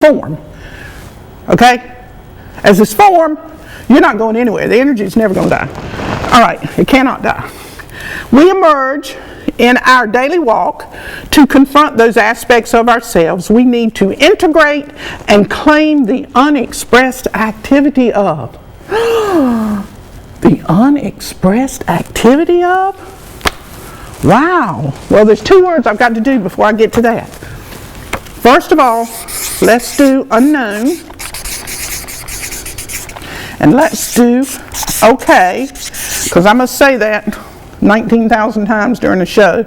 form. Okay? As this form, you're not going anywhere. The energy is never going to die. All right, it cannot die. We emerge in our daily walk to confront those aspects of ourselves. We need to integrate and claim the unexpressed activity of. The unexpressed activity of? Wow. Well, there's two words I've got to do before I get to that. First of all, let's do unknown. And let's do okay, because I must say that 19,000 times during the show.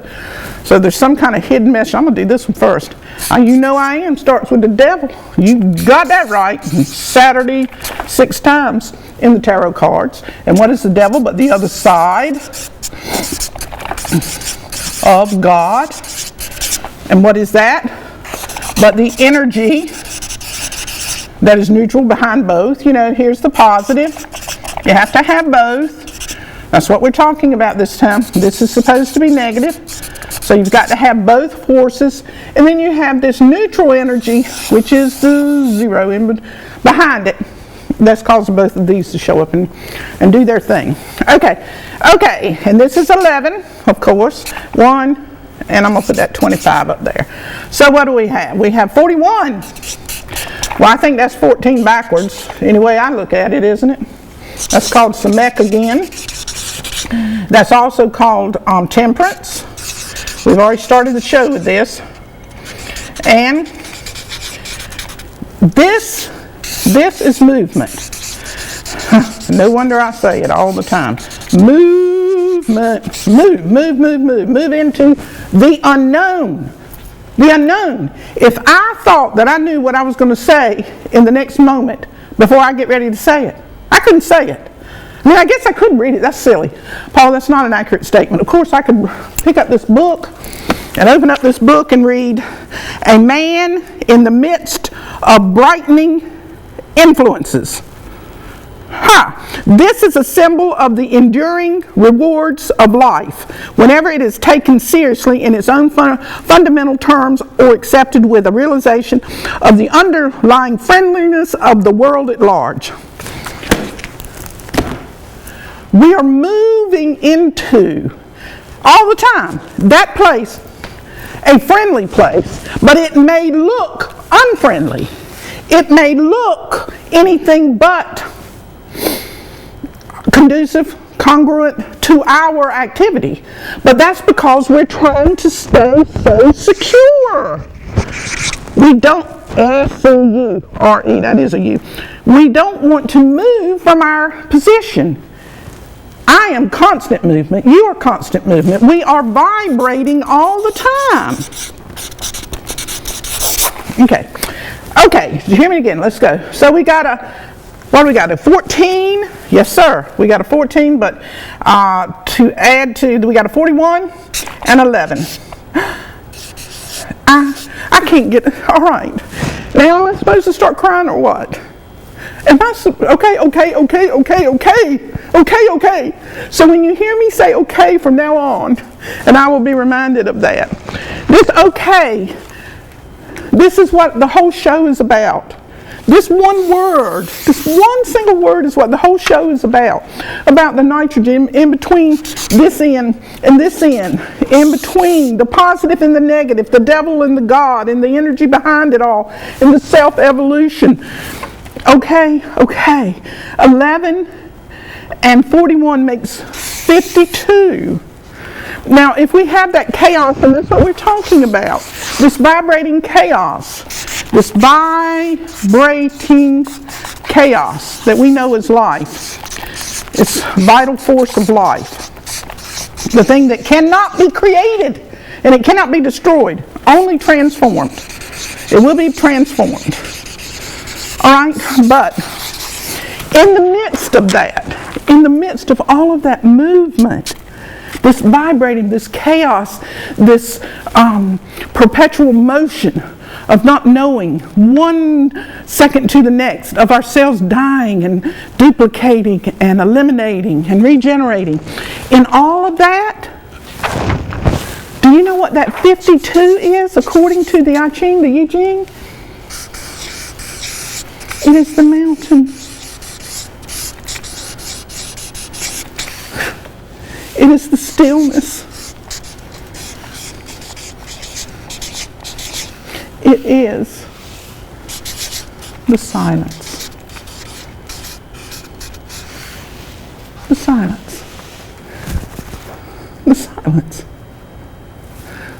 So there's some kind of hidden message. I'm going to do this one first. You know I am starts with the devil. You got that right. Saturday 6 times in the tarot cards. And what is the devil but the other side of God? And what is that? But the energy that is neutral behind both. You know, here's the positive. You have to have both. That's what we're talking about this time. This is supposed to be negative. So you've got to have both forces. And then you have this neutral energy, which is the zero behind it. That's causing both of these to show up and do their thing. Okay. And this is 11, of course. 1. And I'm going to put that 25 up there. So what do we have? We have 41. Well, I think that's 14 backwards. Any way I look at it, isn't it? That's called Samech again. That's also called temperance. We've already started the show with this. And this is movement. No wonder I say it all the time. Movement. Move into the unknown. The unknown. If I thought that I knew what I was going to say in the next moment before I get ready to say it, I couldn't say it. I mean, I guess I could read it. That's silly. Paul, that's not an accurate statement. Of course, I could pick up this book and open up this book and read, "A man in the midst of brightening influences." This is a symbol of the enduring rewards of life, whenever it is taken seriously in its own fundamental terms or accepted with a realization of the underlying friendliness of the world at large. We are moving into, all the time, that place, a friendly place, but it may look unfriendly. It may look anything but conducive, congruent to our activity. But that's because we're trying to stay so secure. We don't, S-O-U-R-E, that is a U. We don't want to move from our position. I am constant movement. You are constant movement. We are vibrating all the time. Okay, did you hear me again? Let's go. So we got a 14? Yes, sir. We got a 14, but to add to, we got a 41 and 11. I can't get, all right. Now am I supposed to start crying or what? Am I, okay. So when you hear me say okay from now on, and I will be reminded of that, this okay, this is what the whole show is about. This one word, this one single word is what the whole show is about the nitrogen in between this end and this end, in between the positive and the negative, the devil and the God, and the energy behind it all, and the self-evolution. Okay. 11 and 41 makes 52. Now, if we have that chaos, and that's what we're talking about, this vibrating chaos, this vibrating chaos that we know is life, it's vital force of life, the thing that cannot be created and it cannot be destroyed, only transformed. It will be transformed. All right, but in the midst of that, in the midst of all of that movement, this vibrating, this chaos, this perpetual motion of not knowing one second to the next, of ourselves dying and duplicating and eliminating and regenerating. In all of that, do you know what that 52 is according to the I Ching, the Yi Ching? It is the mountain. It is the stillness. It is the silence. The silence. The silence.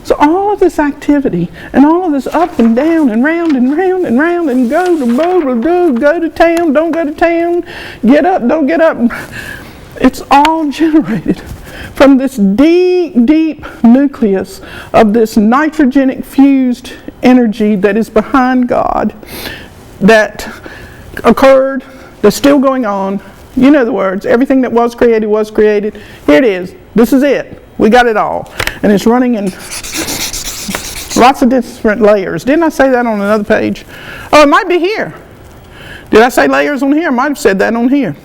So all of this activity and all of this up and down and round and round and round and go to town, don't go to town, get up, don't get up. It's all generated from this deep, deep nucleus of this nitrogenic fused energy that is behind God, that occurred, that's still going on. You know the words. Everything that was created was created. Here it is. This is it. We got it all. And it's running in lots of different layers. Didn't I say that on another page? Oh, it might be here. Did I say layers on here? I might have said that on here.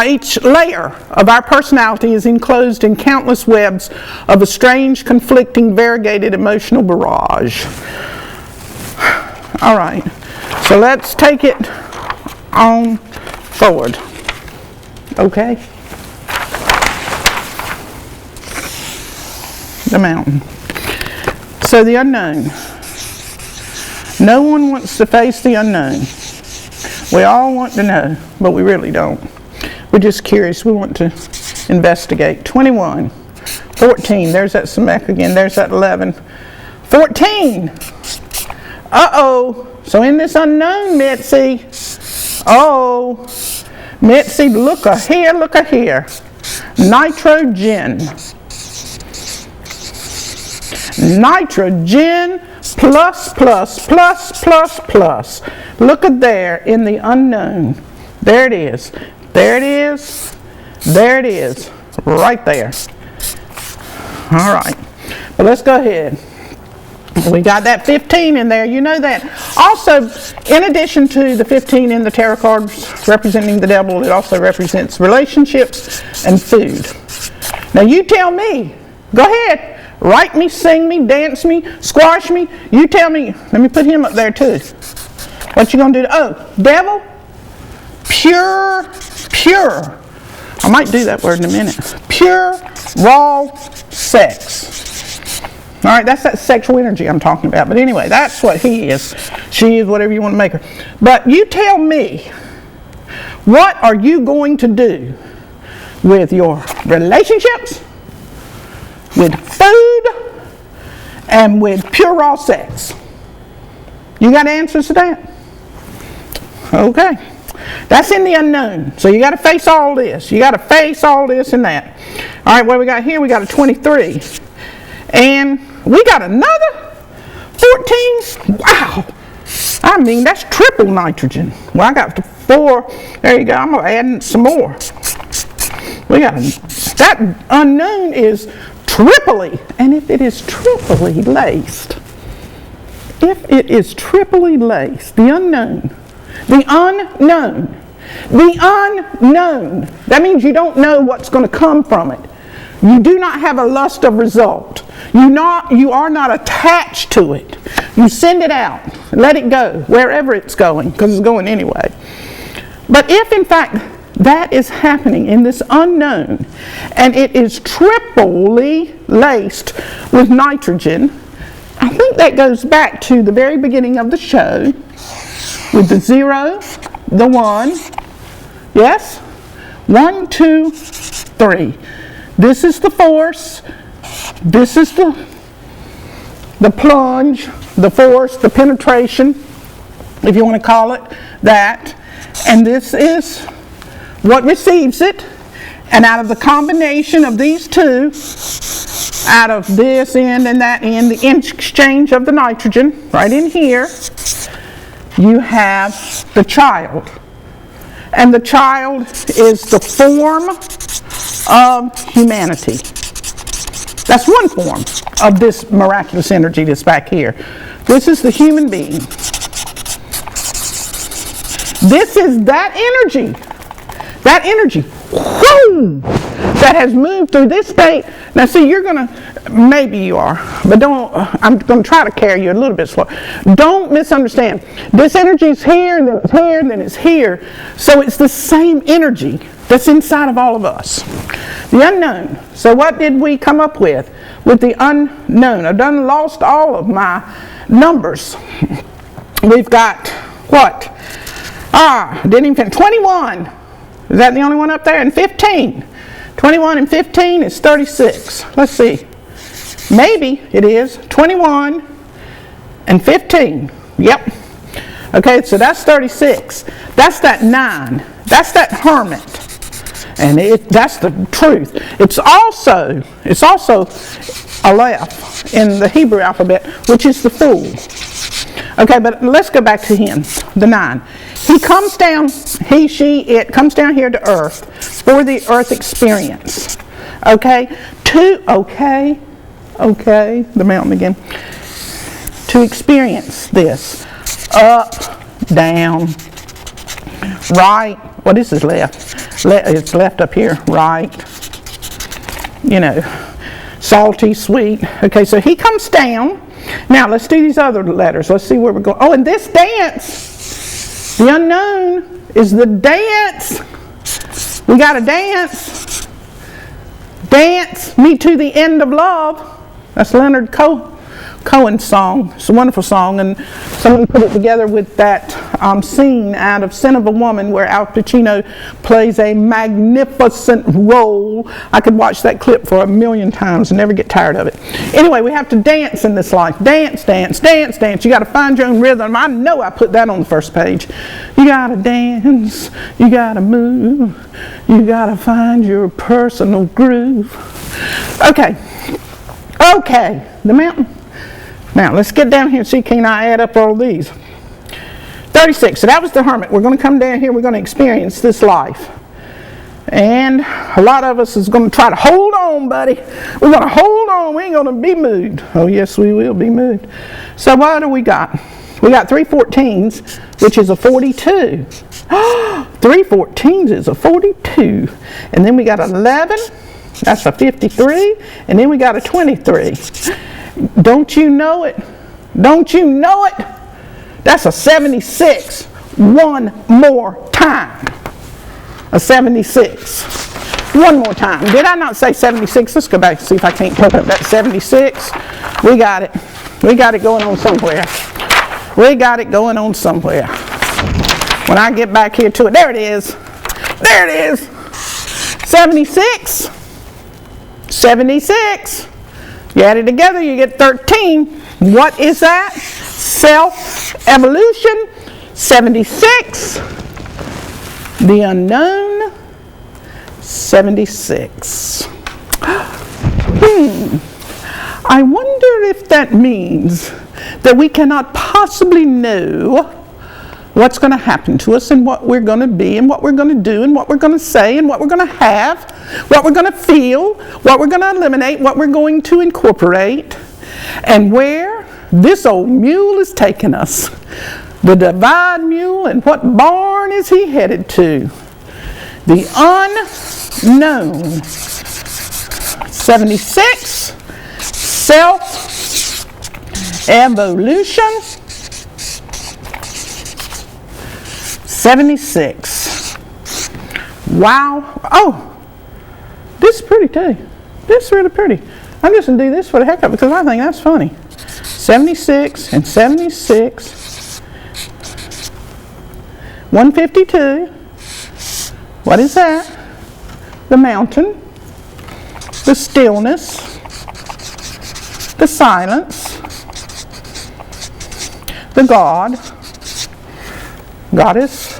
Each layer of our personality is enclosed in countless webs of a strange, conflicting, variegated emotional barrage. All right, so let's take it on forward. Okay? The mountain. So the unknown. No one wants to face the unknown. We all want to know, but we really don't. We're just curious. We want to investigate. 21, 14. There's that Samech again. There's that 11. 14. Uh-oh. So in this unknown, Mitzi. Oh. Mitzi, look here, look here. Nitrogen. Nitrogen plus, plus, plus, plus, plus. Look at there in the unknown. There it is. There it is. There it is. Right there. All right. Well, let's go ahead. We got that 15 in there. You know that. Also, in addition to the 15 in the tarot cards representing the devil, it also represents relationships and food. Now, you tell me. Go ahead. Write me, sing me, dance me, squash me. You tell me. Let me put him up there, too. What you going to do? Oh, devil. Pure. I might do that word in a minute. Pure, raw sex. All right, that's that sexual energy I'm talking about. But anyway, that's what he is. She is, whatever you want to make her. But you tell me, what are you going to do with your relationships, with food, and with pure raw sex? You got answers to that? Okay. That's in the unknown. So you got to face all this. You got to face all this and that. All right, what we got here? We got a 23. And we got another 14. Wow. I mean, that's triple nitrogen. Well, I got 4. There you go. I'm going to add some more. We got that unknown is triply. And if it is triply laced, the unknown, the unknown, that means you don't know what's going to come from it. You do not have a lust of result. You are not attached to it. You send it out, let it go wherever it's going, because it's going anyway. But if in fact that is happening in this unknown, and it is triply laced with nitrogen, I think that goes back to the very beginning of the show with the 0, the 1, yes? 1, 2, 3. This is the force. This is the plunge, the force, the penetration, if you want to call it that. And this is what receives it. And out of the combination of these two, out of this end and that end, the exchange of the nitrogen, right in here, you have the child. And the child is the form of humanity. That's one form of this miraculous energy that's back here. This is the human being. This is that energy. That energy. Whoo! That has moved through this state. Now see, you're going to, maybe you are. But don't, I'm going to try to carry you a little bit slower. Don't misunderstand. This energy is here, and then it's here, and then it's here. So it's the same energy that's inside of all of us. The unknown. So what did we come up with? With the unknown. I've done lost all of my numbers. We've got what? Didn't even finish. 21. Is that the only one up there? And 15. 21 and 15 is 36. Let's see. Maybe it is 21 and 15. Yep. Okay, so that's 36. That's that 9. That's that hermit. And that's the truth. It's also Aleph in the Hebrew alphabet, which is the fool. Okay, but let's go back to him, the 9. He comes down, he, she, it comes down here to earth for the earth experience. Okay? The mountain again. To experience this. Up, down, right. What is this left? It's left up here, right. You know, salty, sweet. Okay, so he comes down. Now, let's do these other letters. Let's see where we're going. Oh, and this dance, the unknown, is the dance. We got to dance. Dance me to the end of love. That's Leonard Cohen's song. It's a wonderful song, and someone put it together with that scene out of Sin of a Woman where Al Pacino plays a magnificent role. I could watch that clip for 1,000,000 times and never get tired of it. Anyway, we have to dance in this life. Dance, dance, dance, dance. You got to find your own rhythm. I know I put that on the first page. You got to dance. You got to move. You got to find your personal groove. Okay, the mountain. Now, let's get down here and see, can I add up all these? 36, so that was the hermit. We're going to come down here, we're going to experience this life. And a lot of us is going to try to hold on, buddy. We're going to hold on, we ain't going to be moved. Oh, yes, we will be moved. So what do we got? We got 3 14s, which is a 42. 3 14s is a 42. And then we got 11, that's a 53. And then we got a 23. Don't you know it? Don't you know it? That's a 76. One more time. A 76. One more time. Did I not say 76? Let's go back and see if I can't pick up that 76. We got it. We got it going on somewhere. We got it going on somewhere. When I get back here to it, there it is. There it is. 76. 76. You add it together, you get 13. What is that? Self-evolution. 76. The unknown. 76. I wonder if that means that we cannot possibly know what's going to happen to us and what we're going to be and what we're going to do and what we're going to say and what we're going to have, what we're going to feel, what we're going to eliminate, what we're going to incorporate, and where this old mule is taking us. The divide mule, and what barn is he headed to? The unknown. 76. Self-evolution. 76. Wow. Oh, this is pretty too. This is really pretty. I'm just going to do this for the heck of it because I think that's funny. 76 and 76. 152. What is that? The mountain. The stillness. The silence. The God. Goddess.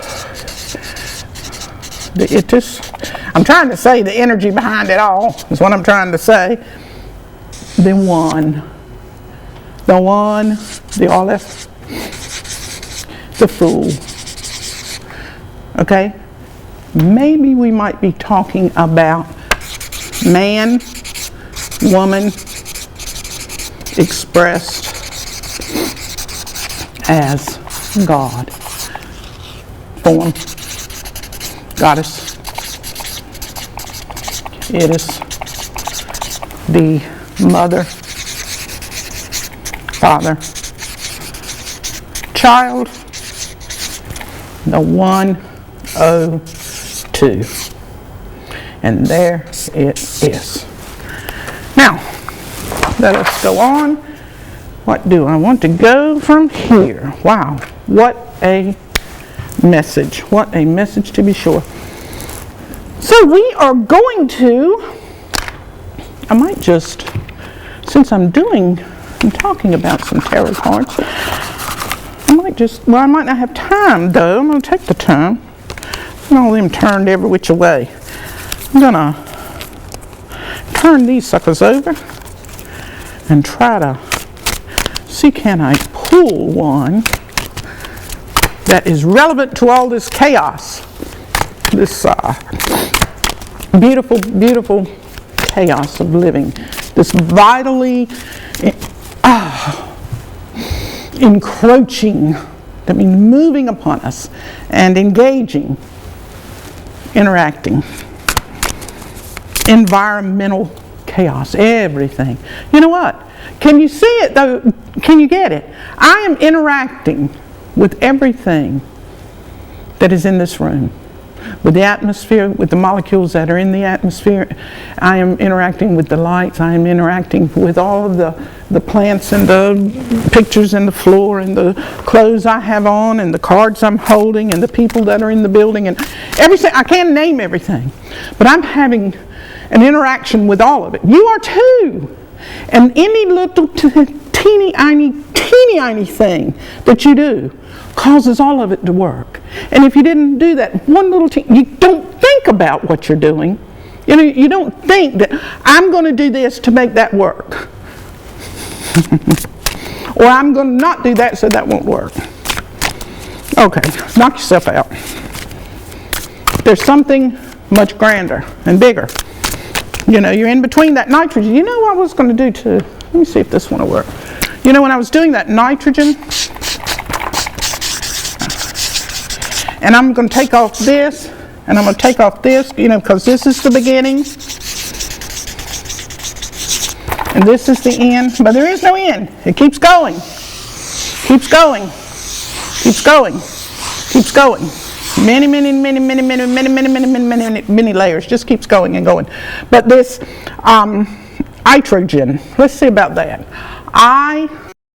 The itis. I'm trying to say the energy behind it all is what I'm trying to say. The one. The one. The Aleph. The fool. Okay? Maybe we might be talking about man, woman, expressed as God. Form. Goddess. It is the mother Father, child, the 102. And there it is. Now, let us go on. What do I want to go from here? Wow, what a message. What a message, to be sure. So we are going to, I might just, since I'm talking about some tarot cards, I might not have time though. I'm going to take the time. And all them turned every which way. I'm going to turn these suckers over and try to see, can I pull one that is relevant to all this chaos, this beautiful, beautiful chaos of living, this vitally encroaching, that means moving upon us and engaging, interacting, environmental chaos, everything. You know what? Can you see it though? Can you get it? I am interacting with everything that is in this room, with the atmosphere, with the molecules that are in the atmosphere. I am interacting with the lights. I am interacting with all of the plants and the pictures and the floor and the clothes I have on and the cards I'm holding and the people that are in the building and everything. I can't name everything, but I'm having an interaction with all of it. You are too. And any little teeny-tiny thing that you do causes all of it to work. And if you didn't do that one little you don't think about what you're doing. You know, you don't think that I'm going to do this to make that work. Or I'm going to not do that so that won't work. Okay, knock yourself out. There's something much grander and bigger. You know, you're in between that nitrogen. You know what I was going to do too? Let me see if this one will work. You know, when I was doing that nitrogen, and I'm going to take off this, and I'm going to take off this, you know, because this is the beginning, and this is the end, but there is no end. It keeps going, keeps going, keeps going, keeps going. Many layers, just keeps going and going. But this nitrogen, let's see about that.